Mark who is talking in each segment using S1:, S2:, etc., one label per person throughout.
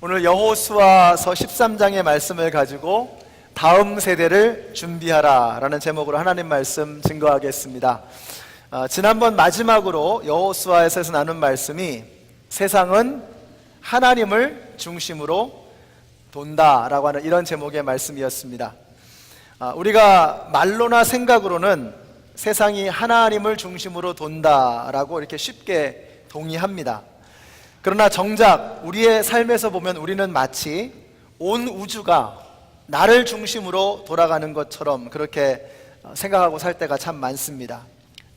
S1: 오늘 여호수아서 13장의 말씀을 가지고 다음 세대를 준비하라 라는 제목으로 하나님 말씀 증거하겠습니다. 지난번 마지막으로 여호수아에서 나눈 말씀이 세상은 하나님을 중심으로 돈다라고 하는 이런 제목의 말씀이었습니다. 우리가 말로나 생각으로는 세상이 하나님을 중심으로 돈다라고 이렇게 쉽게 동의합니다. 그러나 정작 우리의 삶에서 보면 우리는 마치 온 우주가 나를 중심으로 돌아가는 것처럼 그렇게 생각하고 살 때가 참 많습니다.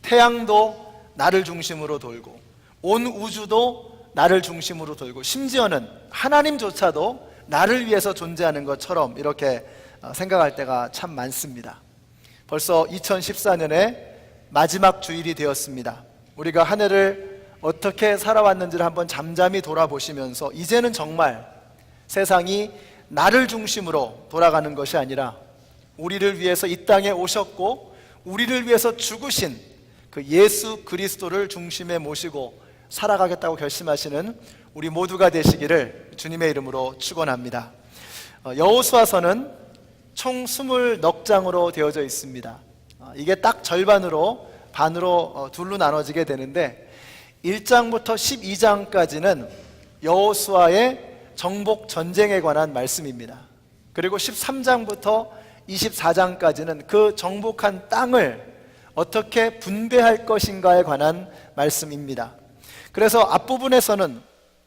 S1: 태양도 나를 중심으로 돌고 온 우주도 나를 중심으로 돌고 심지어는 하나님조차도 나를 위해서 존재하는 것처럼 이렇게 생각할 때가 참 많습니다. 벌써 2014년에 마지막 주일이 되었습니다. 우리가 한 해를 어떻게 살아왔는지를 한번 잠잠히 돌아보시면서 이제는 정말 세상이 나를 중심으로 돌아가는 것이 아니라 우리를 위해서 이 땅에 오셨고 우리를 위해서 죽으신 그 예수 그리스도를 중심에 모시고 살아가겠다고 결심하시는 우리 모두가 되시기를 주님의 이름으로 축원합니다. 여호수아서는 총 20넉장으로 되어져 있습니다. 이게 딱 절반으로 반으로 둘로 나눠지게 되는데 1장부터 12장까지는 여호수아의 정복 전쟁에 관한 말씀입니다. 그리고 13장부터 24장까지는 그 정복한 땅을 어떻게 분배할 것인가에 관한 말씀입니다. 그래서 앞부분에서는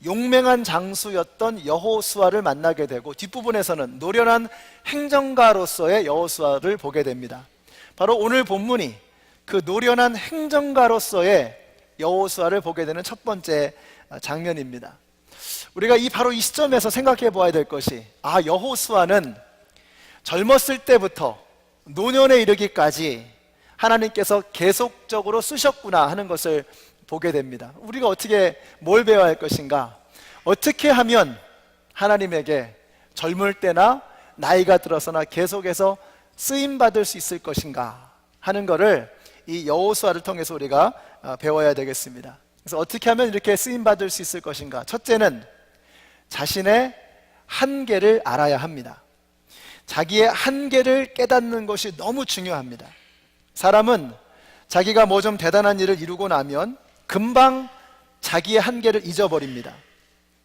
S1: 용맹한 장수였던 여호수아를 만나게 되고 뒷부분에서는 노련한 행정가로서의 여호수아를 보게 됩니다. 바로 오늘 본문이 그 노련한 행정가로서의 여호수아를 보게 되는 첫 번째 장면입니다. 우리가 바로 이 시점에서 생각해 보아야 될 것이 여호수아는 젊었을 때부터 노년에 이르기까지 하나님께서 계속적으로 쓰셨구나 하는 것을 보게 됩니다. 우리가 뭘 배워야 할 것인가? 어떻게 하면 하나님에게 젊을 때나 나이가 들어서나 계속해서 쓰임받을 수 있을 것인가 하는 것을 이 여호수아를 통해서 우리가 배워야 되겠습니다. 그래서 어떻게 하면 이렇게 쓰임받을 수 있을 것인가? 첫째는 자신의 한계를 알아야 합니다. 자기의 한계를 깨닫는 것이 너무 중요합니다. 사람은 자기가 뭐 좀 대단한 일을 이루고 나면 금방 자기의 한계를 잊어버립니다.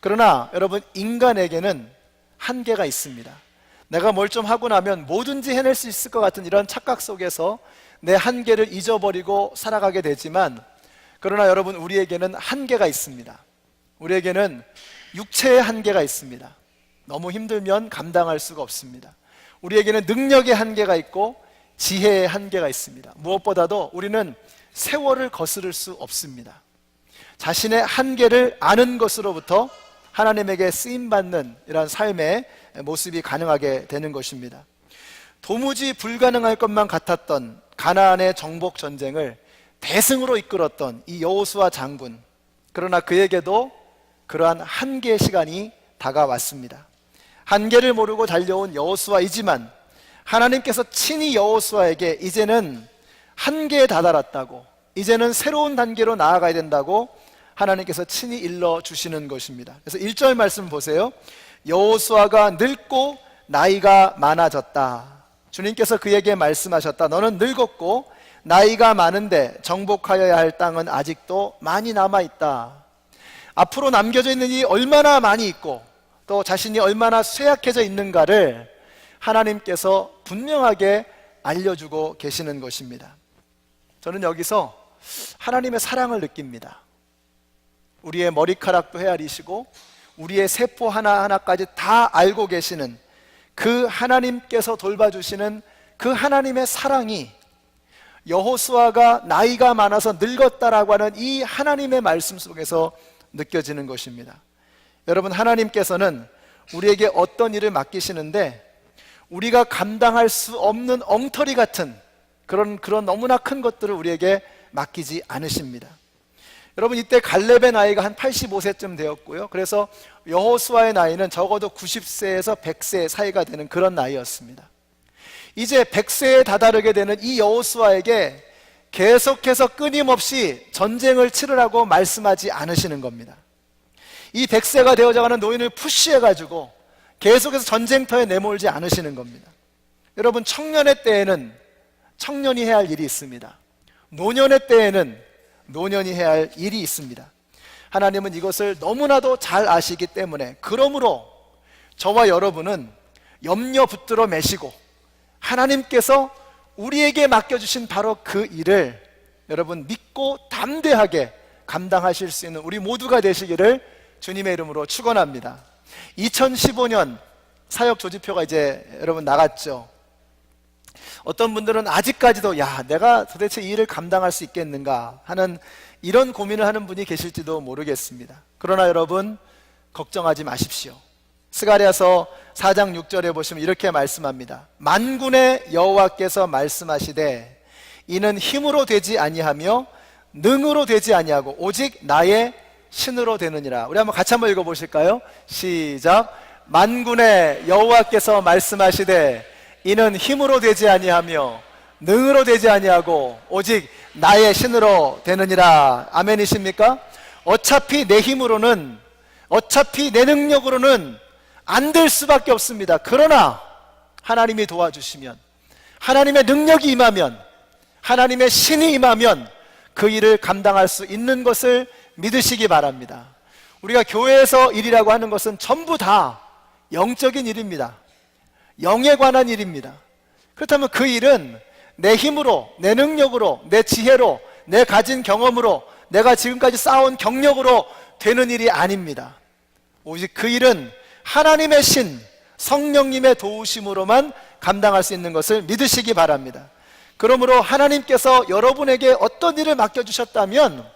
S1: 그러나 여러분, 인간에게는 한계가 있습니다. 내가 뭘 좀 하고 나면 뭐든지 해낼 수 있을 것 같은 이런 착각 속에서 내 한계를 잊어버리고 살아가게 되지만, 그러나 여러분, 우리에게는 한계가 있습니다. 우리에게는 육체의 한계가 있습니다. 너무 힘들면 감당할 수가 없습니다. 우리에게는 능력의 한계가 있고 지혜의 한계가 있습니다. 무엇보다도 우리는 세월을 거스를 수 없습니다. 자신의 한계를 아는 것으로부터 하나님에게 쓰임받는 이런 삶의 모습이 가능하게 되는 것입니다. 도무지 불가능할 것만 같았던 가나안의 정복 전쟁을 대승으로 이끌었던 이 여호수아 장군, 그러나 그에게도 그러한 한계의 시간이 다가왔습니다. 한계를 모르고 달려온 여호수아이지만 하나님께서 친히 여호수아에게 이제는 한계에 다다랐다고, 이제는 새로운 단계로 나아가야 된다고 하나님께서 친히 일러주시는 것입니다. 그래서 1절 말씀 보세요. 여호수아가 늙고 나이가 많아졌다. 주님께서 그에게 말씀하셨다. 너는 늙었고 나이가 많은데 정복하여야 할 땅은 아직도 많이 남아있다. 앞으로 남겨져 있는 일이 얼마나 많이 있고 또 자신이 얼마나 쇠약해져 있는가를 하나님께서 분명하게 알려주고 계시는 것입니다. 저는 여기서 하나님의 사랑을 느낍니다. 우리의 머리카락도 헤아리시고 우리의 세포 하나하나까지 다 알고 계시는 그 하나님께서 돌봐주시는 그 하나님의 사랑이 여호수아가 나이가 많아서 늙었다라고 하는 이 하나님의 말씀 속에서 느껴지는 것입니다. 여러분, 하나님께서는 우리에게 어떤 일을 맡기시는데 우리가 감당할 수 없는 엉터리 같은 그런 너무나 큰 것들을 우리에게 맡기지 않으십니다. 여러분, 이때 갈렙의 나이가 한 85세쯤 되었고요. 그래서 여호수아의 나이는 적어도 90세에서 100세 사이가 되는 그런 나이였습니다. 이제 100세에 다다르게 되는 이 여호수아에게 계속해서 끊임없이 전쟁을 치르라고 말씀하지 않으시는 겁니다. 이 100세가 되어져가는 노인을 푸시해가지고 계속해서 전쟁터에 내몰지 않으시는 겁니다. 여러분, 청년의 때에는 청년이 해야 할 일이 있습니다. 노년의 때에는 노년이 해야 할 일이 있습니다. 하나님은 이것을 너무나도 잘 아시기 때문에, 그러므로 저와 여러분은 염려 붙들어 매시고 하나님께서 우리에게 맡겨주신 바로 그 일을 여러분 믿고 담대하게 감당하실 수 있는 우리 모두가 되시기를 주님의 이름으로 축원합니다. 2015년 사역 조직표가 이제 여러분 나갔죠. 어떤 분들은 아직까지도 내가 도대체 이 일을 감당할 수 있겠는가 하는 이런 고민을 하는 분이 계실지도 모르겠습니다. 그러나 여러분, 걱정하지 마십시오. 스가랴서 4장 6절에 보시면 이렇게 말씀합니다. 만군의 여호와께서 말씀하시되 이는 힘으로 되지 아니하며 능으로 되지 아니하고 오직 나의 신으로 되느니라. 우리 한번 같이 한번 읽어보실까요? 시작. 만군의 여호와께서 말씀하시되 이는 힘으로 되지 아니하며 능으로 되지 아니하고 오직 나의 신으로 되느니라. 아멘이십니까? 어차피 내 힘으로는, 어차피 내 능력으로는 안 될 수밖에 없습니다. 그러나 하나님이 도와주시면, 하나님의 능력이 임하면, 하나님의 신이 임하면 그 일을 감당할 수 있는 것을 믿으시기 바랍니다. 우리가 교회에서 일이라고 하는 것은 전부 다 영적인 일입니다. 영에 관한 일입니다. 그렇다면 그 일은 내 힘으로, 내 능력으로, 내 지혜로, 내 가진 경험으로, 내가 지금까지 쌓아온 경력으로 되는 일이 아닙니다. 오직 그 일은 하나님의 신, 성령님의 도우심으로만 감당할 수 있는 것을 믿으시기 바랍니다. 그러므로 하나님께서 여러분에게 어떤 일을 맡겨주셨다면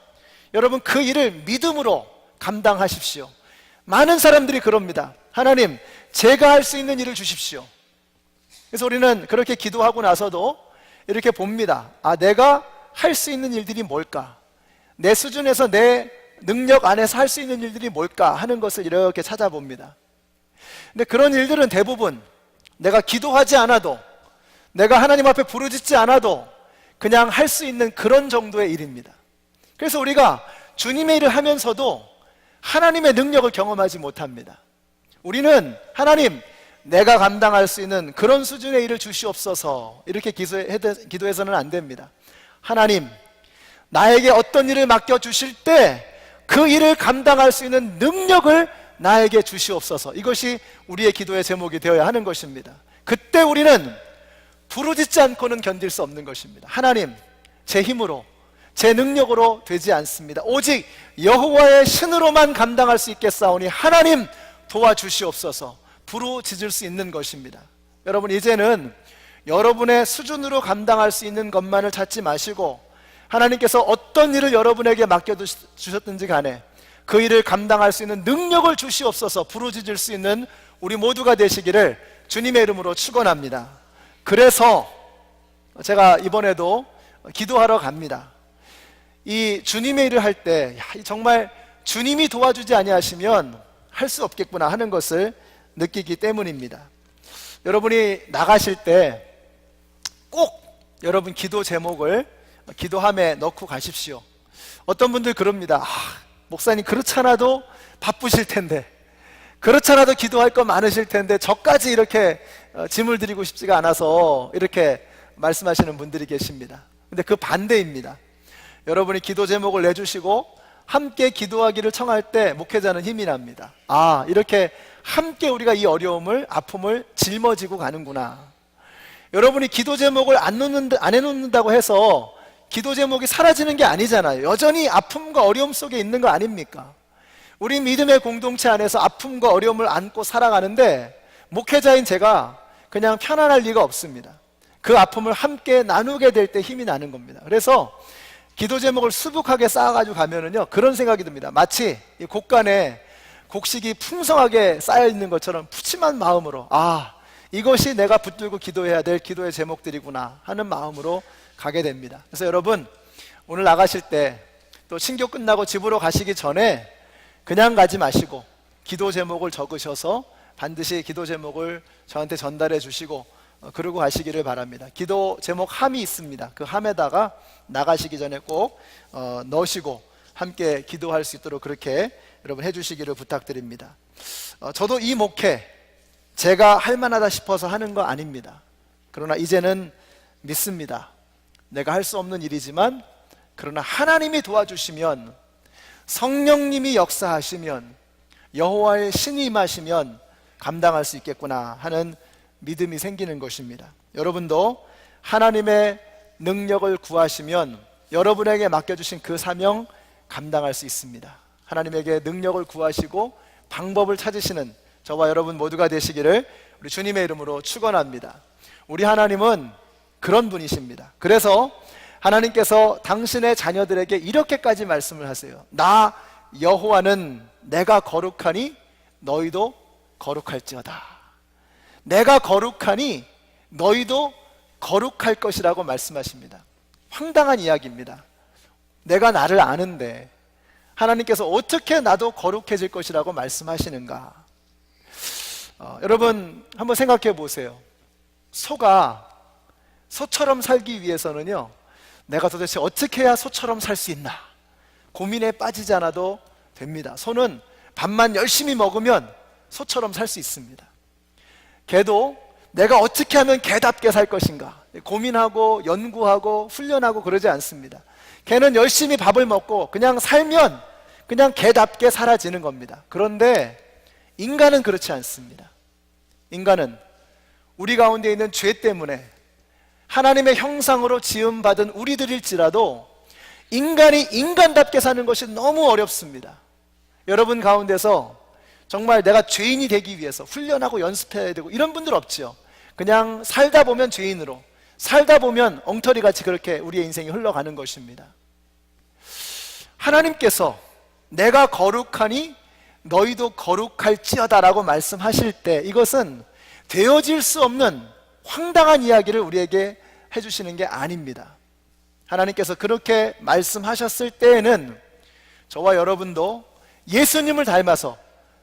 S1: 여러분 그 일을 믿음으로 감당하십시오. 많은 사람들이 그럽니다. 하나님, 제가 할 수 있는 일을 주십시오. 그래서 우리는 그렇게 기도하고 나서도 이렇게 봅니다. 내가 할 수 있는 일들이 뭘까? 내 수준에서, 내 능력 안에서 할 수 있는 일들이 뭘까 하는 것을 이렇게 찾아봅니다. 근데 그런 일들은 대부분 내가 기도하지 않아도, 내가 하나님 앞에 부르짖지 않아도 그냥 할 수 있는 그런 정도의 일입니다. 그래서 우리가 주님의 일을 하면서도 하나님의 능력을 경험하지 못합니다. 우리는 하나님, 내가 감당할 수 있는 그런 수준의 일을 주시옵소서 이렇게 기도해서는 안 됩니다. 하나님, 나에게 어떤 일을 맡겨주실 때 그 일을 감당할 수 있는 능력을 나에게 주시옵소서. 이것이 우리의 기도의 제목이 되어야 하는 것입니다. 그때 우리는 부르짖지 않고는 견딜 수 없는 것입니다. 하나님, 제 힘으로, 제 능력으로 되지 않습니다. 오직 여호와의 신으로만 감당할 수 있겠사오니 하나님 도와주시옵소서. 부르짖을 수 있는 것입니다. 여러분, 이제는 여러분의 수준으로 감당할 수 있는 것만을 찾지 마시고 하나님께서 어떤 일을 여러분에게 맡겨주셨든지 간에 그 일을 감당할 수 있는 능력을 주시옵소서. 부르짖을 수 있는 우리 모두가 되시기를 주님의 이름으로 축원합니다. 그래서 제가 이번에도 기도하러 갑니다. 이 주님의 일을 할 때 정말 주님이 도와주지 아니하시면 할 수 없겠구나 하는 것을 느끼기 때문입니다. 여러분이 나가실 때 꼭 여러분 기도 제목을 기도함에 넣고 가십시오. 어떤 분들 그럽니다. 목사님, 그렇잖아도 바쁘실 텐데, 그렇잖아도 기도할 거 많으실 텐데 저까지 이렇게 짐을 드리고 싶지가 않아서 이렇게 말씀하시는 분들이 계십니다. 근데 그 반대입니다. 여러분이 기도 제목을 내주시고 함께 기도하기를 청할 때 목회자는 힘이 납니다. 이렇게 함께 우리가 이 어려움을, 아픔을 짊어지고 가는구나. 여러분이 기도 제목을 안 해놓는다고 해서 기도 제목이 사라지는 게 아니잖아요. 여전히 아픔과 어려움 속에 있는 거 아닙니까? 우리 믿음의 공동체 안에서 아픔과 어려움을 안고 살아가는데 목회자인 제가 그냥 편안할 리가 없습니다. 그 아픔을 함께 나누게 될 때 힘이 나는 겁니다. 그래서 기도 제목을 수북하게 쌓아가지고 가면은요, 그런 생각이 듭니다. 마치 이 곡간에 곡식이 풍성하게 쌓여 있는 것처럼 푸짐한 마음으로 이것이 내가 붙들고 기도해야 될 기도의 제목들이구나 하는 마음으로 가게 됩니다. 그래서 여러분, 오늘 나가실 때 또 신교 끝나고 집으로 가시기 전에 그냥 가지 마시고 기도 제목을 적으셔서 반드시 기도 제목을 저한테 전달해 주시고 그러고 가시기를 바랍니다. 기도 제목 함이 있습니다. 그 함에다가 나가시기 전에 꼭 넣으시고 함께 기도할 수 있도록 그렇게 여러분 해주시기를 부탁드립니다. 저도 이 목회 제가 할 만하다 싶어서 하는 거 아닙니다. 그러나 이제는 믿습니다. 내가 할 수 없는 일이지만 그러나 하나님이 도와주시면, 성령님이 역사하시면, 여호와의 신이 임하시면 감당할 수 있겠구나 하는 믿음이 생기는 것입니다. 여러분도 하나님의 능력을 구하시면 여러분에게 맡겨주신 그 사명 감당할 수 있습니다. 하나님에게 능력을 구하시고 방법을 찾으시는 저와 여러분 모두가 되시기를 우리 주님의 이름으로 축원합니다. 우리 하나님은 그런 분이십니다. 그래서 하나님께서 당신의 자녀들에게 이렇게까지 말씀을 하세요. 나 여호와는 내가 거룩하니 너희도 거룩할지어다. 내가 거룩하니 너희도 거룩할 것이라고 말씀하십니다. 황당한 이야기입니다. 내가 나를 아는데 하나님께서 어떻게 나도 거룩해질 것이라고 말씀하시는가? 여러분 한번 생각해 보세요. 소가 소처럼 살기 위해서는요, 내가 도대체 어떻게 해야 소처럼 살 수 있나 고민에 빠지지 않아도 됩니다. 소는 밥만 열심히 먹으면 소처럼 살 수 있습니다. 개도 내가 어떻게 하면 개답게 살 것인가 고민하고 연구하고 훈련하고 그러지 않습니다. 개는 열심히 밥을 먹고 그냥 살면 그냥 개답게 사라지는 겁니다. 그런데 인간은 그렇지 않습니다. 인간은 우리 가운데 있는 죄 때문에 하나님의 형상으로 지음받은 우리들일지라도 인간이 인간답게 사는 것이 너무 어렵습니다. 여러분 가운데서 정말 내가 죄인이 되기 위해서 훈련하고 연습해야 되고 이런 분들 없지요. 그냥 살다 보면 죄인으로, 살다 보면 엉터리같이 그렇게 우리의 인생이 흘러가는 것입니다. 하나님께서 내가 거룩하니 너희도 거룩할지어다 라고 말씀하실 때 이것은 되어질 수 없는 황당한 이야기를 우리에게 해주시는 게 아닙니다. 하나님께서 그렇게 말씀하셨을 때에는 저와 여러분도 예수님을 닮아서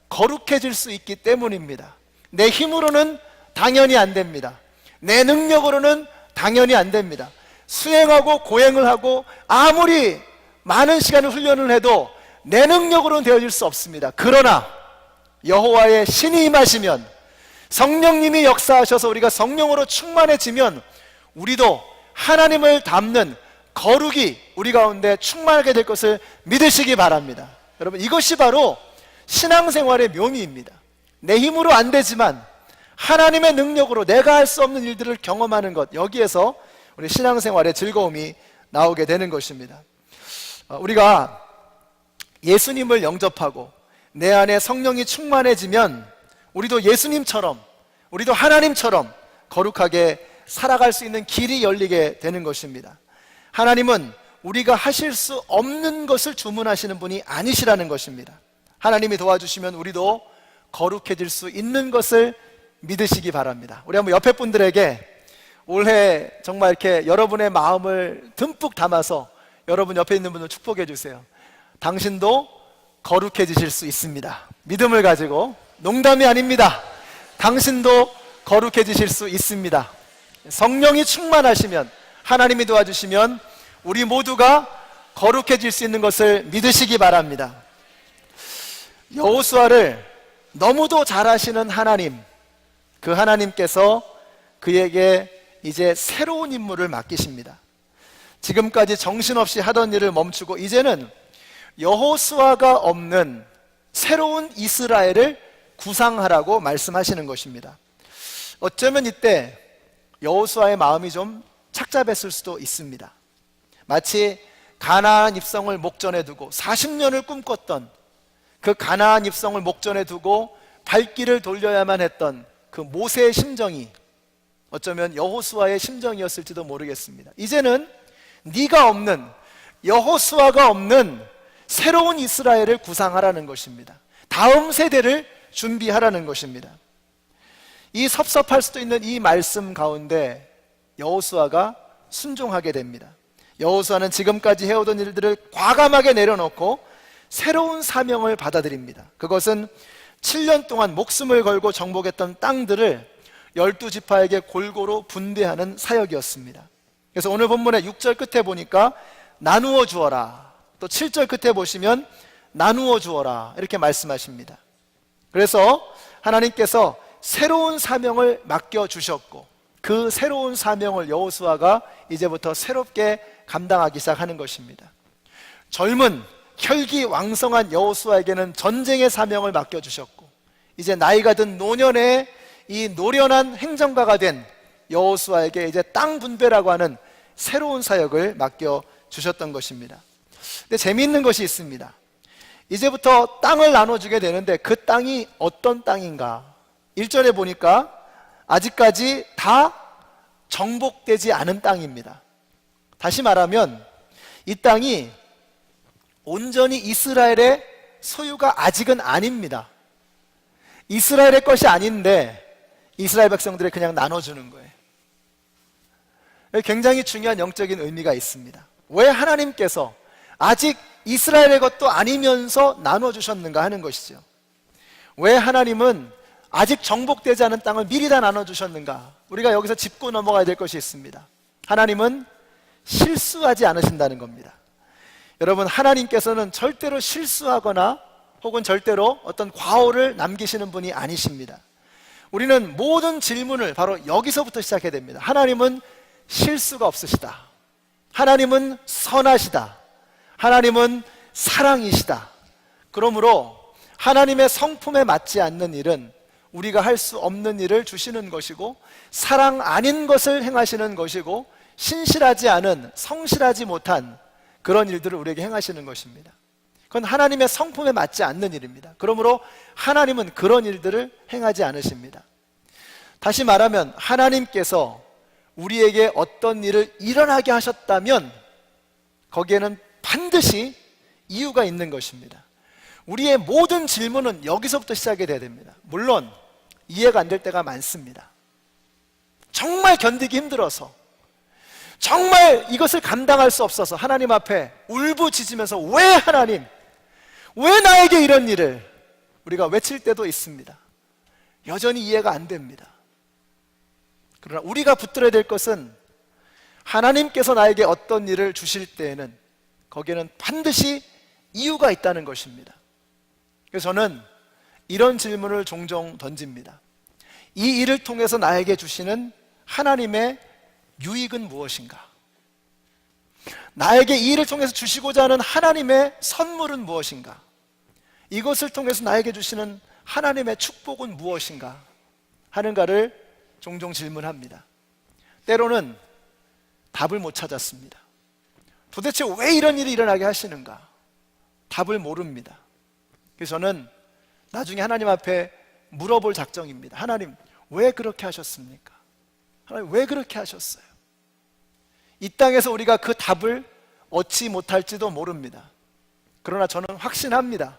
S1: 거룩해질 수 있기 때문입니다. 내 힘으로는 당연히 안 됩니다. 내 능력으로는 당연히 안 됩니다. 수행하고 고행을 하고 아무리 많은 시간을 훈련을 해도 내 능력으로는 되어질 수 없습니다. 그러나 여호와의 신이 임하시면, 성령님이 역사하셔서 우리가 성령으로 충만해지면 우리도 하나님을 닮는 거룩이 우리 가운데 충만하게 될 것을 믿으시기 바랍니다. 여러분 이것이 바로 신앙생활의 묘미입니다. 내 힘으로 안 되지만 하나님의 능력으로 내가 할 수 없는 일들을 경험하는 것, 여기에서 우리 신앙생활의 즐거움이 나오게 되는 것입니다. 우리가 예수님을 영접하고 내 안에 성령이 충만해지면 우리도 예수님처럼, 우리도 하나님처럼 거룩하게 살아갈 수 있는 길이 열리게 되는 것입니다. 하나님은 우리가 하실 수 없는 것을 주문하시는 분이 아니시라는 것입니다. 하나님이 도와주시면 우리도 거룩해질 수 있는 것을 믿으시기 바랍니다. 우리 한번 옆에 분들에게 올해 정말 이렇게 여러분의 마음을 듬뿍 담아서 여러분 옆에 있는 분을 축복해 주세요. 당신도 거룩해지실 수 있습니다. 믿음을 가지고, 농담이 아닙니다. 당신도 거룩해지실 수 있습니다. 성령이 충만하시면, 하나님이 도와주시면 우리 모두가 거룩해질 수 있는 것을 믿으시기 바랍니다. 여호수아를 너무도 잘 아시는 하나님, 그 하나님께서 그에게 이제 새로운 임무를 맡기십니다. 지금까지 정신없이 하던 일을 멈추고 이제는 여호수아가 없는 새로운 이스라엘을 구상하라고 말씀하시는 것입니다. 어쩌면 이때 여호수아의 마음이 좀 착잡했을 수도 있습니다. 마치 가나안 입성을 목전에 두고 40년을 꿈꿨던 그 가나안 입성을 목전에 두고 발길을 돌려야만 했던 그 모세의 심정이 어쩌면 여호수아의 심정이었을지도 모르겠습니다. 이제는 네가 없는, 여호수아가 없는 새로운 이스라엘을 구상하라는 것입니다. 다음 세대를 준비하라는 것입니다. 이 섭섭할 수도 있는 이 말씀 가운데 여호수아가 순종하게 됩니다. 여호수아는 지금까지 해오던 일들을 과감하게 내려놓고 새로운 사명을 받아들입니다. 그것은 7년 동안 목숨을 걸고 정복했던 땅들을 12지파에게 골고루 분배하는 사역이었습니다. 그래서 오늘 본문의 6절 끝에 보니까 나누어 주어라, 또 7절 끝에 보시면 나누어 주어라 이렇게 말씀하십니다. 그래서 하나님께서 새로운 사명을 맡겨주셨고 그 새로운 사명을 여호수아가 이제부터 새롭게 감당하기 시작하는 것입니다. 젊은 혈기왕성한 여호수아에게는 전쟁의 사명을 맡겨주셨고 이제 나이가 든 노년의 이 노련한 행정가가 된 여호수아에게 이제 땅 분배라고 하는 새로운 사역을 맡겨주셨던 것입니다. 근데 재미있는 것이 있습니다. 이제부터 땅을 나눠주게 되는데 그 땅이 어떤 땅인가? 1절에 보니까 아직까지 다 정복되지 않은 땅입니다. 다시 말하면 이 땅이 온전히 이스라엘의 소유가 아직은 아닙니다. 이스라엘의 것이 아닌데 이스라엘 백성들이 그냥 나눠주는 거예요. 굉장히 중요한 영적인 의미가 있습니다. 왜 하나님께서 아직 이스라엘의 것도 아니면서 나눠주셨는가 하는 것이죠. 왜 하나님은 아직 정복되지 않은 땅을 미리 다 나눠주셨는가? 우리가 여기서 짚고 넘어가야 될 것이 있습니다. 하나님은 실수하지 않으신다는 겁니다. 여러분, 하나님께서는 절대로 실수하거나 혹은 절대로 어떤 과오를 남기시는 분이 아니십니다. 우리는 모든 질문을 바로 여기서부터 시작해야 됩니다. 하나님은 실수가 없으시다. 하나님은 선하시다. 하나님은 사랑이시다. 그러므로 하나님의 성품에 맞지 않는 일은 우리가 할 수 없는 일을 주시는 것이고 사랑 아닌 것을 행하시는 것이고 신실하지 않은 성실하지 못한 그런 일들을 우리에게 행하시는 것입니다. 그건 하나님의 성품에 맞지 않는 일입니다. 그러므로 하나님은 그런 일들을 행하지 않으십니다. 다시 말하면 하나님께서 우리에게 어떤 일을 일어나게 하셨다면 거기에는 반드시 이유가 있는 것입니다. 우리의 모든 질문은 여기서부터 시작이 돼야 됩니다. 물론 이해가 안 될 때가 많습니다. 정말 견디기 힘들어서 정말 이것을 감당할 수 없어서 하나님 앞에 울부짖으면서 왜 하나님, 왜 나에게 이런 일을 우리가 외칠 때도 있습니다. 여전히 이해가 안 됩니다. 그러나 우리가 붙들어야 될 것은 하나님께서 나에게 어떤 일을 주실 때에는 거기에는 반드시 이유가 있다는 것입니다. 그래서 저는 이런 질문을 종종 던집니다. 이 일을 통해서 나에게 주시는 하나님의 유익은 무엇인가? 나에게 이 일을 통해서 주시고자 하는 하나님의 선물은 무엇인가? 이것을 통해서 나에게 주시는 하나님의 축복은 무엇인가? 하는가를 종종 질문합니다. 때로는 답을 못 찾았습니다. 도대체 왜 이런 일이 일어나게 하시는가? 답을 모릅니다. 그래서 저는 나중에 하나님 앞에 물어볼 작정입니다. 하나님, 왜 그렇게 하셨습니까? 하나님, 왜 그렇게 하셨어요? 이 땅에서 우리가 그 답을 얻지 못할지도 모릅니다. 그러나 저는 확신합니다.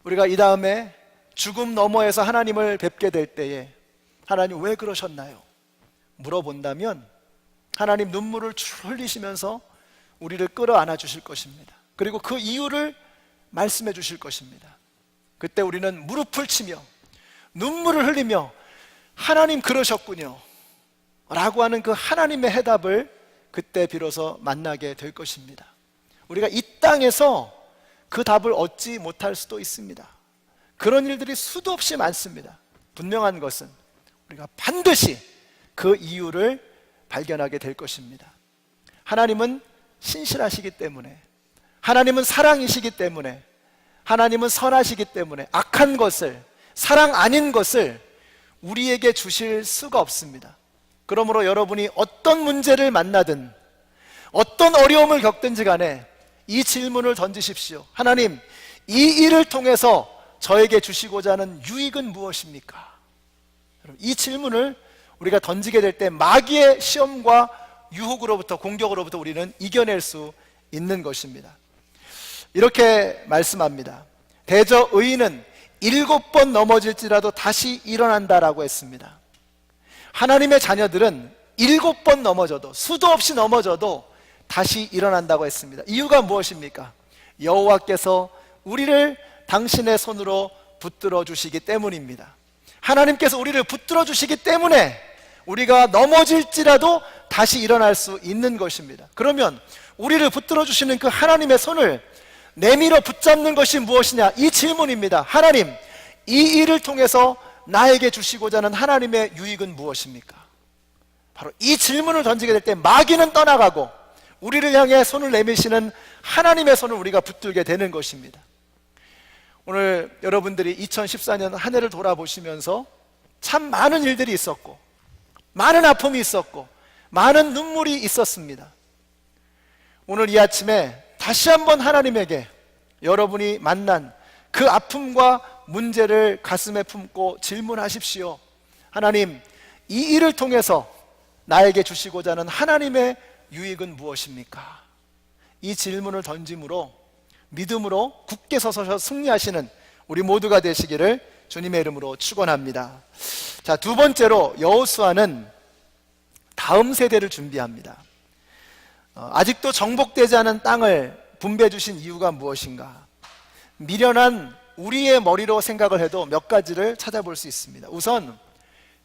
S1: 우리가 이 다음에 죽음 너머에서 하나님을 뵙게 될 때에 하나님 왜 그러셨나요? 물어본다면 하나님 눈물을 흘리시면서 우리를 끌어안아 주실 것입니다. 그리고 그 이유를 말씀해 주실 것입니다. 그때 우리는 무릎을 치며 눈물을 흘리며 하나님 그러셨군요 라고 하는 그 하나님의 해답을 그때 비로소 만나게 될 것입니다. 우리가 이 땅에서 그 답을 얻지 못할 수도 있습니다. 그런 일들이 수도 없이 많습니다. 분명한 것은 우리가 반드시 그 이유를 발견하게 될 것입니다. 하나님은 신실하시기 때문에, 하나님은 사랑이시기 때문에, 하나님은 선하시기 때문에 악한 것을, 사랑 아닌 것을 우리에게 주실 수가 없습니다. 그러므로 여러분이 어떤 문제를 만나든 어떤 어려움을 겪든지 간에 이 질문을 던지십시오. 하나님, 이 일을 통해서 저에게 주시고자 하는 유익은 무엇입니까? 이 질문을 우리가 던지게 될 때 마귀의 시험과 유혹으로부터, 공격으로부터 우리는 이겨낼 수 있는 것입니다. 이렇게 말씀합니다. 대저 의인은 7번 넘어질지라도 다시 일어난다라고 했습니다. 하나님의 자녀들은 7번 넘어져도, 수도 없이 넘어져도 다시 일어난다고 했습니다. 이유가 무엇입니까? 여호와께서 우리를 당신의 손으로 붙들어 주시기 때문입니다. 하나님께서 우리를 붙들어 주시기 때문에 우리가 넘어질지라도 다시 일어날 수 있는 것입니다. 그러면 우리를 붙들어 주시는 그 하나님의 손을 내밀어 붙잡는 것이 무엇이냐? 이 질문입니다. 하나님, 이 일을 통해서 나에게 주시고자 하는 하나님의 유익은 무엇입니까? 바로 이 질문을 던지게 될 때 마귀는 떠나가고 우리를 향해 손을 내미시는 하나님의 손을 우리가 붙들게 되는 것입니다. 오늘 여러분들이 2014년 한 해를 돌아보시면서 참 많은 일들이 있었고 많은 아픔이 있었고 많은 눈물이 있었습니다. 오늘 이 아침에 다시 한번 하나님에게 여러분이 만난 그 아픔과 문제를 가슴에 품고 질문하십시오. 하나님, 이 일을 통해서 나에게 주시고자 하는 하나님의 유익은 무엇입니까? 이 질문을 던짐으로 믿음으로 굳게 서서 승리하시는 우리 모두가 되시기를 주님의 이름으로 축원합니다. 자, 두 번째로 여호수아는 다음 세대를 준비합니다. 아직도 정복되지 않은 땅을 분배해 주신 이유가 무엇인가? 미련한 우리의 머리로 생각을 해도 몇 가지를 찾아볼 수 있습니다. 우선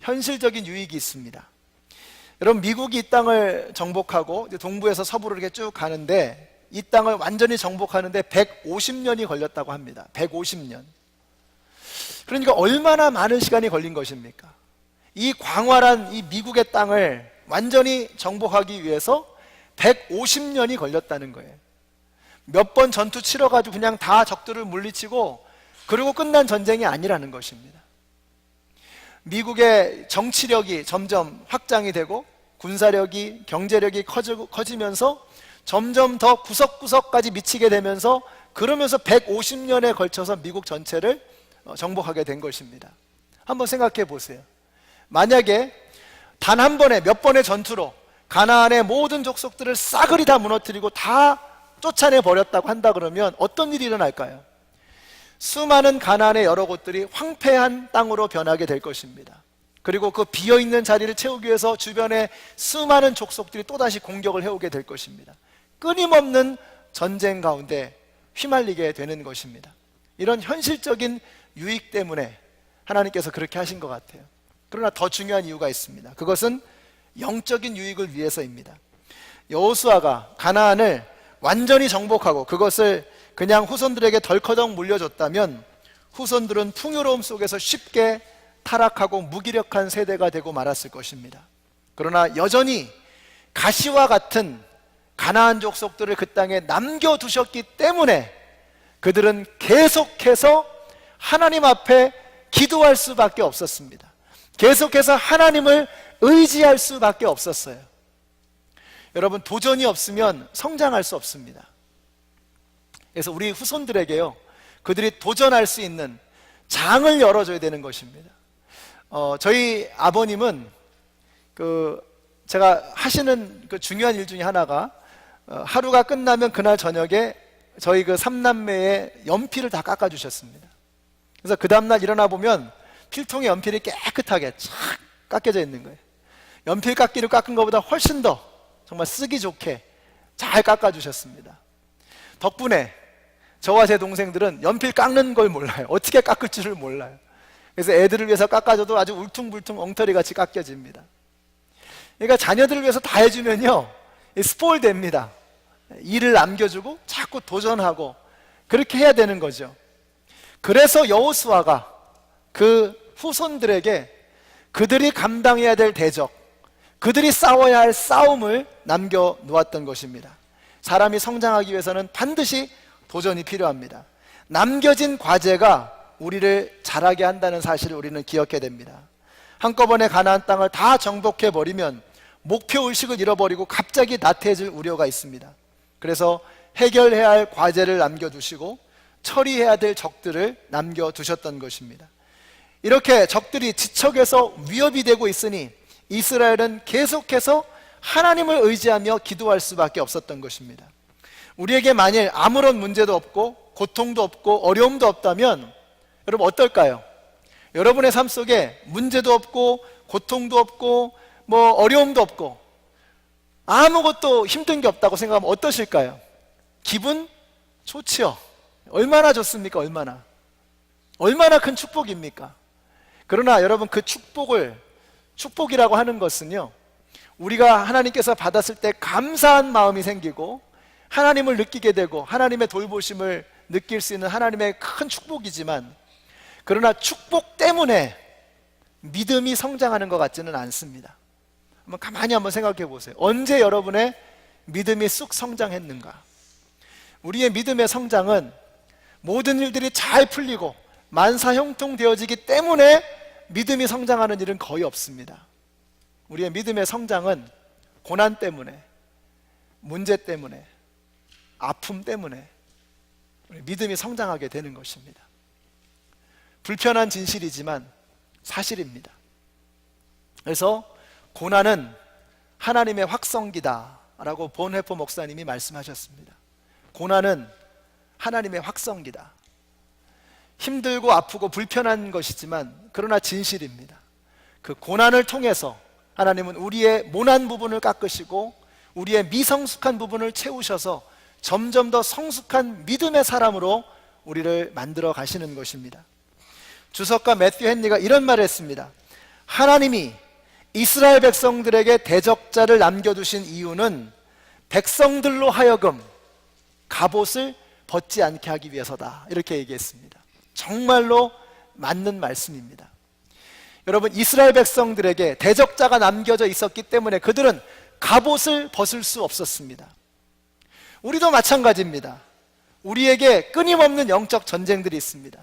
S1: 현실적인 유익이 있습니다. 여러분, 미국이 이 땅을 정복하고 이제 동부에서 서부로 이렇게 쭉 가는데 이 땅을 완전히 정복하는데 150년이 걸렸다고 합니다. 150년. 그러니까 얼마나 많은 시간이 걸린 것입니까? 이 광활한 이 미국의 땅을 완전히 정복하기 위해서 150년이 걸렸다는 거예요. 몇 번 전투 치러가지고 그냥 다 적들을 물리치고 그리고 끝난 전쟁이 아니라는 것입니다. 미국의 정치력이 점점 확장이 되고 군사력이, 경제력이 커지면서 점점 더 구석구석까지 미치게 되면서 그러면서 150년에 걸쳐서 미국 전체를 정복하게 된 것입니다. 한번 생각해 보세요. 만약에 단 한 번에 몇 번의 전투로 가나안의 모든 족속들을 싸그리 다 무너뜨리고 다 쫓아내 버렸다고 한다 그러면 어떤 일이 일어날까요? 수많은 가나안의 여러 곳들이 황폐한 땅으로 변하게 될 것입니다. 그리고 그 비어있는 자리를 채우기 위해서 주변에 수많은 족속들이 또다시 공격을 해오게 될 것입니다. 끊임없는 전쟁 가운데 휘말리게 되는 것입니다. 이런 현실적인 유익 때문에 하나님께서 그렇게 하신 것 같아요. 그러나 더 중요한 이유가 있습니다. 그것은 영적인 유익을 위해서입니다. 여호수아가 가나안을 완전히 정복하고 그것을 그냥 후손들에게 덜커덩 물려줬다면 후손들은 풍요로움 속에서 쉽게 타락하고 무기력한 세대가 되고 말았을 것입니다. 그러나 여전히 가시와 같은 가나안 족속들을 그 땅에 남겨두셨기 때문에 그들은 계속해서 하나님 앞에 기도할 수밖에 없었습니다. 계속해서 하나님을 의지할 수밖에 없었어요. 여러분, 도전이 없으면 성장할 수 없습니다. 그래서 우리 후손들에게요, 그들이 도전할 수 있는 장을 열어줘야 되는 것입니다. 저희 아버님은 제가 하시는 그 중요한 일 중에 하나가 하루가 끝나면 그날 저녁에 저희 그 삼남매의 연필을 다 깎아주셨습니다. 그래서 그 다음날 일어나 보면 필통에 연필이 깨끗하게 착 깎여져 있는 거예요. 연필 깎기로 깎은 것보다 훨씬 더 정말 쓰기 좋게 잘 깎아주셨습니다. 덕분에 저와 제 동생들은 연필 깎는 걸 몰라요. 어떻게 깎을 줄을 몰라요. 그래서 애들을 위해서 깎아줘도 아주 울퉁불퉁 엉터리같이 깎여집니다. 그러니까 자녀들을 위해서 다 해주면요, 스포일 됩니다. 일을 남겨주고 자꾸 도전하고 그렇게 해야 되는 거죠. 그래서 여호수아가 그 후손들에게 그들이 감당해야 될 대적, 그들이 싸워야 할 싸움을 남겨놓았던 것입니다. 사람이 성장하기 위해서는 반드시 도전이 필요합니다. 남겨진 과제가 우리를 자라게 한다는 사실을 우리는 기억해야 됩니다. 한꺼번에 가나안 땅을 다 정복해버리면 목표의식을 잃어버리고 갑자기 나태해질 우려가 있습니다. 그래서 해결해야 할 과제를 남겨두시고 처리해야 될 적들을 남겨두셨던 것입니다. 이렇게 적들이 지척에서 위협이 되고 있으니 이스라엘은 계속해서 하나님을 의지하며 기도할 수밖에 없었던 것입니다. 우리에게 만일 아무런 문제도 없고 고통도 없고 어려움도 없다면 여러분 어떨까요? 여러분의 삶 속에 문제도 없고 고통도 없고 뭐 어려움도 없고 아무것도 힘든 게 없다고 생각하면 어떠실까요? 기분 좋지요. 얼마나 좋습니까? 얼마나 큰 축복입니까? 그러나 여러분, 그 축복이라고 하는 것은요, 우리가 하나님께서 받았을 때 감사한 마음이 생기고 하나님을 느끼게 되고 하나님의 돌보심을 느낄 수 있는 하나님의 큰 축복이지만, 그러나 축복 때문에 믿음이 성장하는 것 같지는 않습니다. 가만히 한번 생각해 보세요. 언제 여러분의 믿음이 쑥 성장했는가? 우리의 믿음의 성장은 모든 일들이 잘 풀리고 만사형통되어지기 때문에 믿음이 성장하는 일은 거의 없습니다. 우리의 믿음의 성장은 고난 때문에, 문제 때문에, 아픔 때문에 믿음이 성장하게 되는 것입니다. 불편한 진실이지만 사실입니다. 그래서 고난은 하나님의 확성기다라고 본회포 목사님이 말씀하셨습니다. 고난은 하나님의 확성기다. 힘들고 아프고 불편한 것이지만 그러나 진실입니다. 그 고난을 통해서 하나님은 우리의 모난 부분을 깎으시고 우리의 미성숙한 부분을 채우셔서 점점 더 성숙한 믿음의 사람으로 우리를 만들어 가시는 것입니다. 주석가 매튜 헨리가 이런 말을 했습니다. 하나님이 이스라엘 백성들에게 대적자를 남겨두신 이유는 백성들로 하여금 갑옷을 벗지 않게 하기 위해서다, 이렇게 얘기했습니다. 정말로 맞는 말씀입니다. 여러분, 이스라엘 백성들에게 대적자가 남겨져 있었기 때문에 그들은 갑옷을 벗을 수 없었습니다. 우리도 마찬가지입니다. 우리에게 끊임없는 영적 전쟁들이 있습니다.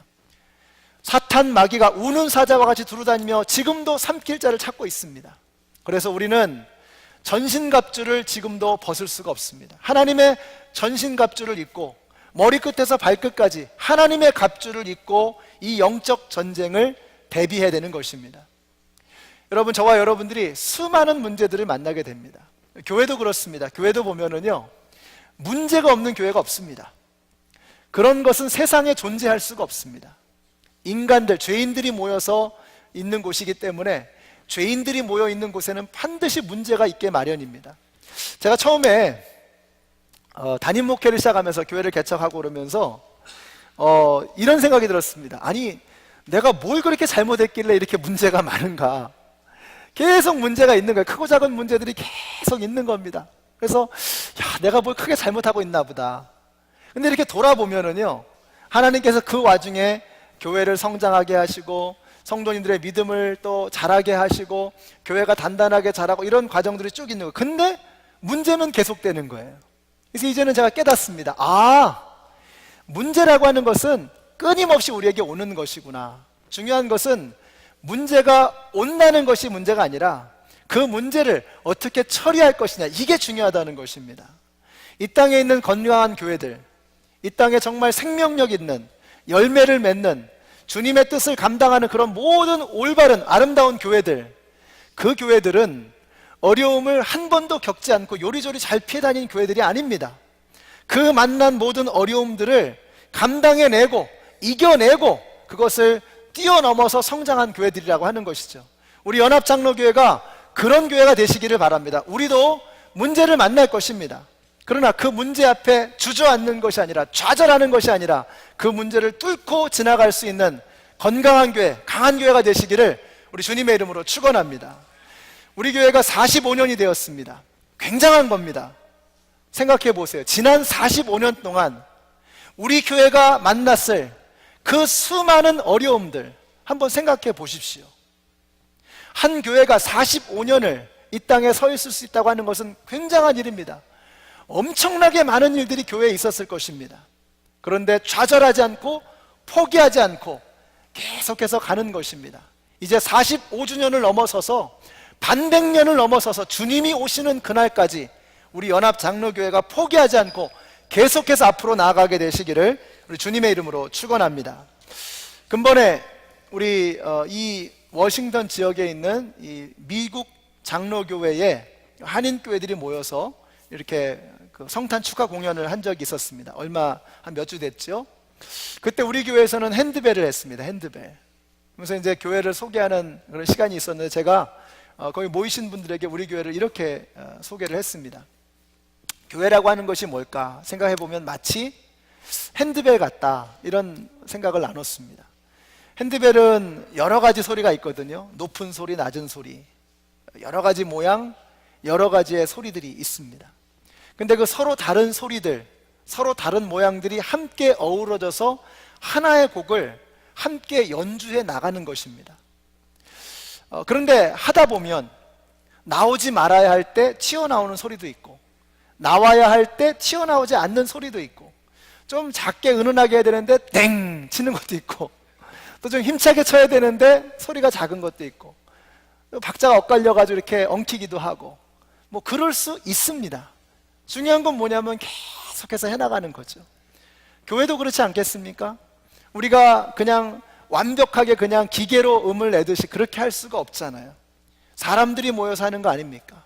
S1: 사탄 마귀가 우는 사자와 같이 두루다니며 지금도 삼킬 자를 찾고 있습니다. 그래서 우리는 전신갑주를 지금도 벗을 수가 없습니다. 하나님의 전신갑주를 입고 머리끝에서 발끝까지 하나님의 갑주를 입고 이 영적 전쟁을 대비해야 되는 것입니다. 여러분, 저와 여러분들이 수많은 문제들을 만나게 됩니다. 교회도 그렇습니다. 교회도 보면은요, 문제가 없는 교회가 없습니다. 그런 것은 세상에 존재할 수가 없습니다. 인간들, 죄인들이 모여서 있는 곳이기 때문에 죄인들이 모여 있는 곳에는 반드시 문제가 있게 마련입니다. 제가 처음에 담임 목회를 시작하면서 교회를 개척하고 그러면서 이런 생각이 들었습니다. 아니, 내가 뭘 그렇게 잘못했길래 이렇게 문제가 많은가? 계속 문제가 있는 거예요. 크고 작은 문제들이 계속 있는 겁니다. 그래서 내가 뭘 크게 잘못하고 있나 보다. 근데 이렇게 돌아보면은요, 하나님께서 그 와중에 교회를 성장하게 하시고 성도님들의 믿음을 또 자라게 하시고 교회가 단단하게 자라고 이런 과정들이 쭉 있는 거예요. 근데 문제는 계속되는 거예요. 그래서 이제는 제가 깨닫습니다. 문제라고 하는 것은 끊임없이 우리에게 오는 것이구나. 중요한 것은 문제가 온다는 것이 문제가 아니라 그 문제를 어떻게 처리할 것이냐, 이게 중요하다는 것입니다. 이 땅에 있는 건강한 교회들, 이 땅에 정말 생명력 있는, 열매를 맺는, 주님의 뜻을 감당하는 그런 모든 올바른 아름다운 교회들, 그 교회들은 어려움을 한 번도 겪지 않고 요리조리 잘 피해 다니는 교회들이 아닙니다. 그 만난 모든 어려움들을 감당해내고 이겨내고 그것을 뛰어넘어서 성장한 교회들이라고 하는 것이죠. 우리 연합장로교회가 그런 교회가 되시기를 바랍니다. 우리도 문제를 만날 것입니다. 그러나 그 문제 앞에 주저앉는 것이 아니라, 좌절하는 것이 아니라 그 문제를 뚫고 지나갈 수 있는 건강한 교회, 강한 교회가 되시기를 우리 주님의 이름으로 축원합니다. 우리 교회가 45년이 되었습니다. 굉장한 겁니다. 생각해 보세요. 지난 45년 동안 우리 교회가 만났을 그 수많은 어려움들 한번 생각해 보십시오. 한 교회가 45년을 이 땅에 서 있을 수 있다고 하는 것은 굉장한 일입니다. 엄청나게 많은 일들이 교회에 있었을 것입니다. 그런데 좌절하지 않고 포기하지 않고 계속해서 가는 것입니다. 이제 45주년을 넘어서서 반백년을 넘어서서 주님이 오시는 그날까지 우리 연합장로교회가 포기하지 않고 계속해서 앞으로 나아가게 되시기를 우리 주님의 이름으로 축원합니다. 근본에 우리 이 워싱턴 지역에 있는 이 미국 장로교회에 한인교회들이 모여서 이렇게 그 성탄 축하 공연을 한 적이 있었습니다. 얼마 한 몇 주 됐죠. 그때 우리 교회에서는 핸드벨을 했습니다. 핸드벨. 그래서 이제 교회를 소개하는 그런 시간이 있었는데 제가 거기 모이신 분들에게 우리 교회를 이렇게 소개를 했습니다. 교회라고 하는 것이 뭘까 생각해 보면 마치 핸드벨 같다, 이런 생각을 나눴습니다. 핸드벨은 여러 가지 소리가 있거든요. 높은 소리, 낮은 소리, 여러 가지 모양, 여러 가지의 소리들이 있습니다. 근데 그 서로 다른 소리들, 서로 다른 모양들이 함께 어우러져서 하나의 곡을 함께 연주해 나가는 것입니다. 그런데 하다 보면 나오지 말아야 할 때 튀어나오는 소리도 있고, 나와야 할 때 튀어나오지 않는 소리도 있고, 좀 작게 은은하게 해야 되는데 땡 치는 것도 있고, 또 좀 힘차게 쳐야 되는데 소리가 작은 것도 있고, 박자가 엇갈려가지고 이렇게 엉키기도 하고, 뭐 그럴 수 있습니다. 중요한 건 뭐냐면 계속해서 해나가는 거죠. 교회도 그렇지 않겠습니까? 우리가 그냥 완벽하게 그냥 기계로 음을 내듯이 그렇게 할 수가 없잖아요. 사람들이 모여서 하는 거 아닙니까?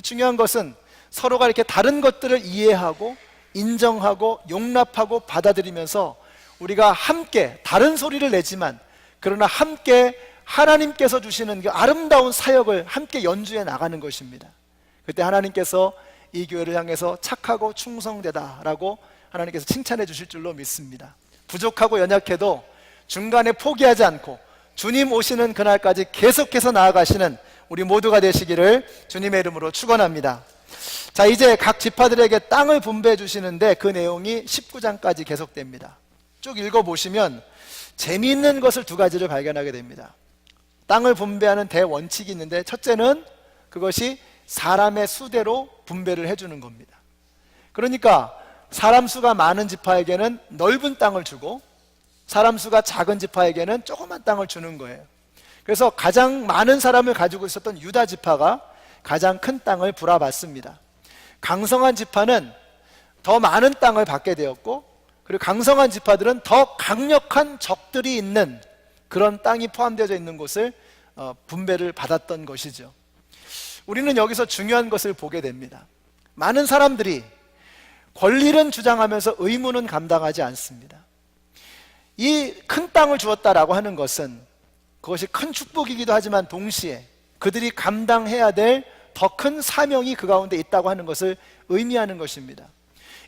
S1: 중요한 것은 서로가 이렇게 다른 것들을 이해하고 인정하고 용납하고 받아들이면서 우리가 함께 다른 소리를 내지만, 그러나 함께 하나님께서 주시는 그 아름다운 사역을 함께 연주해 나가는 것입니다. 그때 하나님께서 이 교회를 향해서 착하고 충성되다라고 하나님께서 칭찬해 주실 줄로 믿습니다. 부족하고 연약해도 중간에 포기하지 않고 주님 오시는 그날까지 계속해서 나아가시는 우리 모두가 되시기를 주님의 이름으로 축원합니다. 자, 이제 각 지파들에게 땅을 분배해 주시는데 그 내용이 19장까지 계속됩니다. 쭉 읽어보시면 재미있는 것을 두 가지를 발견하게 됩니다. 땅을 분배하는 대원칙이 있는데, 첫째는 그것이 사람의 수대로 분배를 해주는 겁니다. 그러니까 사람 수가 많은 지파에게는 넓은 땅을 주고, 사람 수가 작은 지파에게는 조그만 땅을 주는 거예요. 그래서 가장 많은 사람을 가지고 있었던 유다 지파가 가장 큰 땅을 불화받습니다. 강성한 지파는 더 많은 땅을 받게 되었고, 그리고 강성한 지파들은 더 강력한 적들이 있는 그런 땅이 포함되어 있는 곳을 분배를 받았던 것이죠. 우리는 여기서 중요한 것을 보게 됩니다. 많은 사람들이 권리는 주장하면서 의무는 감당하지 않습니다. 이 큰 땅을 주었다라고 하는 것은 그것이 큰 축복이기도 하지만 동시에 그들이 감당해야 될 더 큰 사명이 그 가운데 있다고 하는 것을 의미하는 것입니다.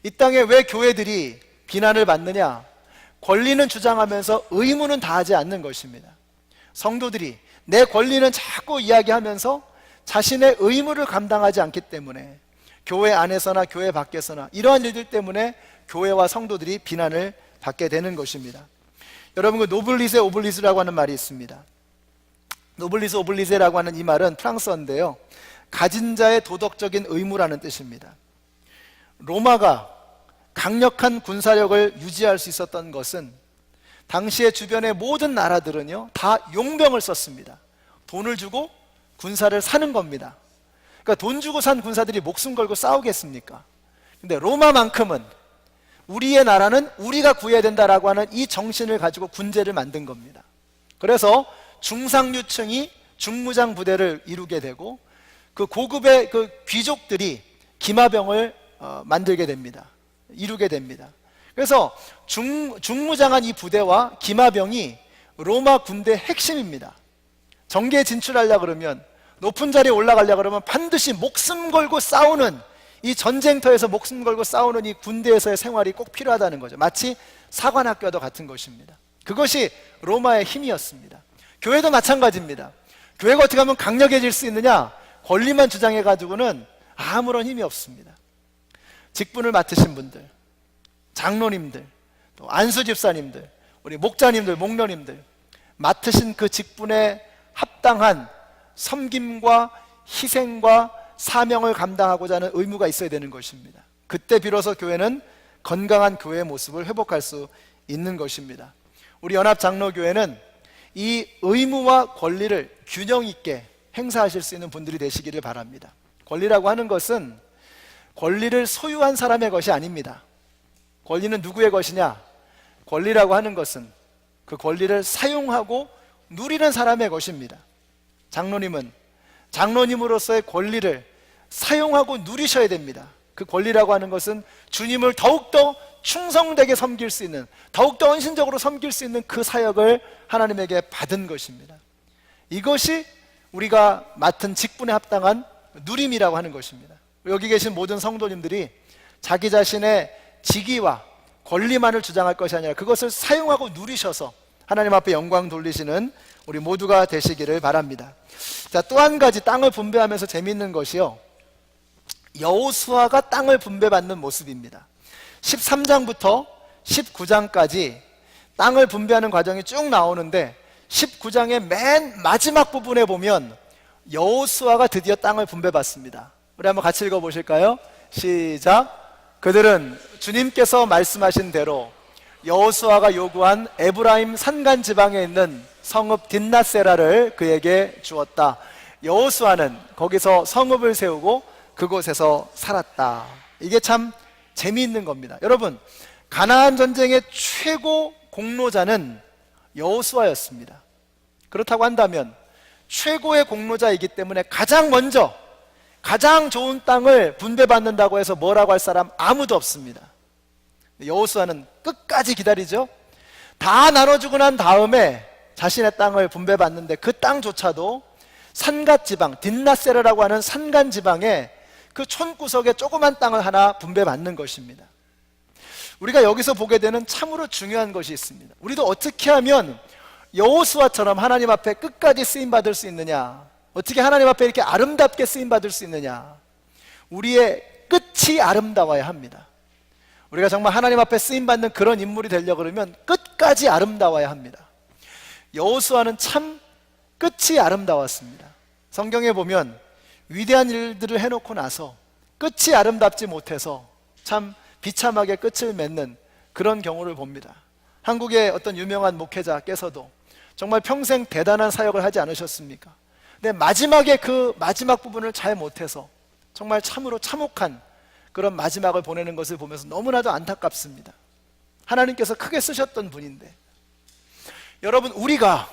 S1: 이 땅에 왜 교회들이 비난을 받느냐? 권리는 주장하면서 의무는 다하지 않는 것입니다. 성도들이 내 권리는 자꾸 이야기하면서 자신의 의무를 감당하지 않기 때문에 교회 안에서나 교회 밖에서나 이러한 일들 때문에 교회와 성도들이 비난을 받게 되는 것입니다. 여러분, 그 노블리세 오블리스라고 하는 말이 있습니다. 노블리세 오블리세라고 하는 이 말은 프랑스어인데요, 가진 자의 도덕적인 의무라는 뜻입니다. 로마가 강력한 군사력을 유지할 수 있었던 것은 당시의 주변의 모든 나라들은요 다 용병을 썼습니다. 돈을 주고 군사를 사는 겁니다. 그러니까 돈 주고 산 군사들이 목숨 걸고 싸우겠습니까? 근데 로마만큼은 우리의 나라는 우리가 구해야 된다라고 하는 이 정신을 가지고 군제를 만든 겁니다. 그래서 중상류층이 중무장 부대를 이루게 되고, 그 고급의 그 귀족들이 기마병을 만들게 됩니다. 이루게 됩니다. 그래서 중무장한 이 부대와 기마병이 로마 군대의 핵심입니다. 정계에 진출하려고 그러면, 높은 자리에 올라가려고 그러면 반드시 목숨 걸고 싸우는, 이 전쟁터에서 목숨 걸고 싸우는 이 군대에서의 생활이 꼭 필요하다는 거죠. 마치 사관학교와도 같은 것입니다. 그것이 로마의 힘이었습니다. 교회도 마찬가지입니다. 교회가 어떻게 하면 강력해질 수 있느냐? 권리만 주장해가지고는 아무런 힘이 없습니다. 직분을 맡으신 분들, 장로님들, 또 안수집사님들, 우리 목자님들, 목녀님들, 맡으신 그 직분에 합당한 섬김과 희생과 사명을 감당하고자 하는 의무가 있어야 되는 것입니다. 그때 비로소 교회는 건강한 교회의 모습을 회복할 수 있는 것입니다. 우리 연합장로교회는 이 의무와 권리를 균형 있게 행사하실 수 있는 분들이 되시기를 바랍니다. 권리라고 하는 것은 권리를 소유한 사람의 것이 아닙니다. 권리는 누구의 것이냐? 권리라고 하는 것은 그 권리를 사용하고 누리는 사람의 것입니다. 장로님은 장로님으로서의 권리를 사용하고 누리셔야 됩니다. 그 권리라고 하는 것은 주님을 더욱더 충성되게 섬길 수 있는, 더욱더 헌신적으로 섬길 수 있는 그 사역을 하나님에게 받은 것입니다. 이것이 우리가 맡은 직분에 합당한 누림이라고 하는 것입니다. 여기 계신 모든 성도님들이 자기 자신의 직위와 권리만을 주장할 것이 아니라 그것을 사용하고 누리셔서 하나님 앞에 영광 돌리시는 우리 모두가 되시기를 바랍니다. 자, 또 한 가지 땅을 분배하면서 재미있는 것이요, 여호수아가 땅을 분배받는 모습입니다. 13장부터 19장까지 땅을 분배하는 과정이 쭉 나오는데 19장의 맨 마지막 부분에 보면 여호수아가 드디어 땅을 분배받습니다. 우리 한번 같이 읽어보실까요? 시작. 그들은 주님께서 말씀하신 대로 여호수아가 요구한 에브라임 산간 지방에 있는 성읍 딘나세라를 그에게 주었다. 여호수아는 거기서 성읍을 세우고 그곳에서 살았다. 이게 참 재미있는 겁니다. 여러분, 가나안 전쟁의 최고 공로자는 여호수아였습니다. 그렇다고 한다면 최고의 공로자이기 때문에 가장 먼저 가장 좋은 땅을 분배받는다고 해서 뭐라고 할 사람 아무도 없습니다. 여호수아는 끝까지 기다리죠. 다 나눠주고 난 다음에 자신의 땅을 분배받는데 그 땅조차도 산갓 지방, 딘나세르라고 하는 산간 지방에 그 촌구석에 조그만 땅을 하나 분배받는 것입니다. 우리가 여기서 보게 되는 참으로 중요한 것이 있습니다. 우리도 어떻게 하면 여호수아처럼 하나님 앞에 끝까지 쓰임받을 수 있느냐, 어떻게 하나님 앞에 이렇게 아름답게 쓰임받을 수 있느냐. 우리의 끝이 아름다워야 합니다. 우리가 정말 하나님 앞에 쓰임받는 그런 인물이 되려고 그러면 끝까지 아름다워야 합니다. 여호수아는 참 끝이 아름다웠습니다. 성경에 보면 위대한 일들을 해놓고 나서 끝이 아름답지 못해서 참 비참하게 끝을 맺는 그런 경우를 봅니다. 한국의 어떤 유명한 목회자께서도 정말 평생 대단한 사역을 하지 않으셨습니까? 근데 마지막에 그 마지막 부분을 잘 못해서 정말 참으로 참혹한 그런 마지막을 보내는 것을 보면서 너무나도 안타깝습니다. 하나님께서 크게 쓰셨던 분인데, 여러분, 우리가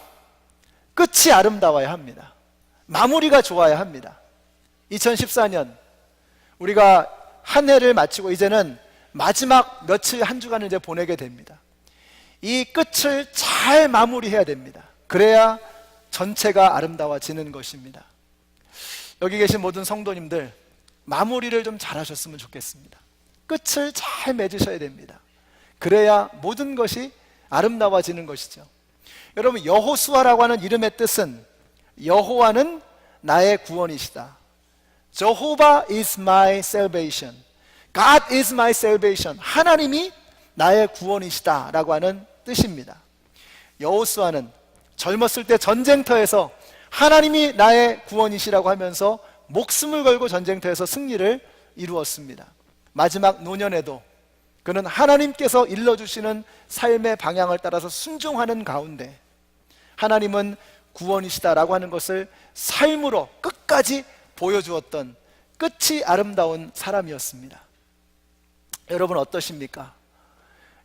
S1: 끝이 아름다워야 합니다. 마무리가 좋아야 합니다. 2014년 우리가 한 해를 마치고 이제는 마지막 며칠 한 주간을 이제 보내게 됩니다. 이 끝을 잘 마무리해야 됩니다. 그래야 전체가 아름다워지는 것입니다. 여기 계신 모든 성도님들, 마무리를 좀 잘하셨으면 좋겠습니다. 끝을 잘 맺으셔야 됩니다. 그래야 모든 것이 아름다워지는 것이죠. 여러분, 여호수아라고 하는 이름의 뜻은 여호와는 나의 구원이시다. Jehovah is my salvation. God is my salvation. 하나님이 나의 구원이시다 라고 하는 뜻입니다. 여호수아는 젊었을 때 전쟁터에서 하나님이 나의 구원이시라고 하면서 목숨을 걸고 전쟁터에서 승리를 이루었습니다. 마지막 노년에도 그는 하나님께서 일러주시는 삶의 방향을 따라서 순종하는 가운데 하나님은 구원이시다라고 하는 것을 삶으로 끝까지 보여주었던 끝이 아름다운 사람이었습니다. 여러분 어떠십니까?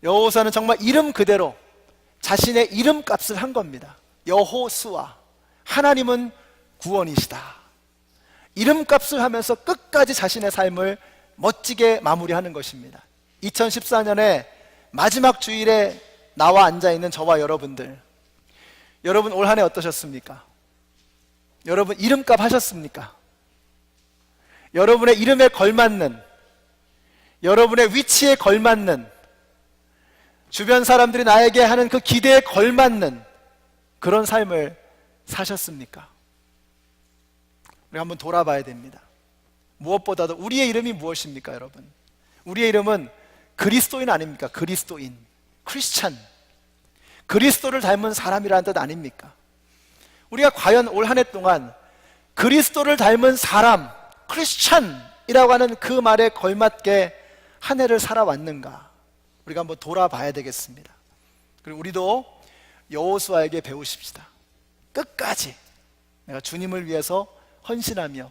S1: 여호수아는 정말 이름 그대로 자신의 이름값을 한 겁니다. 여호수아, 하나님은 구원이시다. 이름값을 하면서 끝까지 자신의 삶을 멋지게 마무리하는 것입니다. 2014년에 마지막 주일에 나와 앉아있는 저와 여러분들, 여러분 올 한 해 어떠셨습니까? 여러분 이름값 하셨습니까? 여러분의 이름에 걸맞는, 여러분의 위치에 걸맞는, 주변 사람들이 나에게 하는 그 기대에 걸맞는 그런 삶을 사셨습니까? 우리 한번 돌아봐야 됩니다. 무엇보다도 우리의 이름이 무엇입니까, 여러분? 우리의 이름은 그리스도인 아닙니까? 그리스도인, 크리스찬, 그리스도를 닮은 사람이라는 뜻 아닙니까? 우리가 과연 올 한 해 동안 그리스도를 닮은 사람, 크리스찬이라고 하는 그 말에 걸맞게 한 해를 살아왔는가? 우리가 한번 돌아봐야 되겠습니다. 그리고 우리도 여호수아에게 배우십시다. 끝까지 내가 주님을 위해서 헌신하며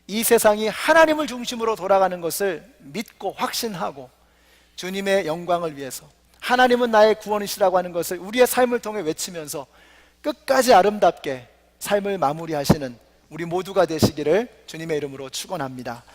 S1: 이 세상이 하나님을 중심으로 돌아가는 것을 믿고 확신하고 주님의 영광을 위해서, 하나님은 나의 구원이시라고 하는 것을 우리의 삶을 통해 외치면서 끝까지 아름답게 삶을 마무리하시는 우리 모두가 되시기를 주님의 이름으로 축원합니다.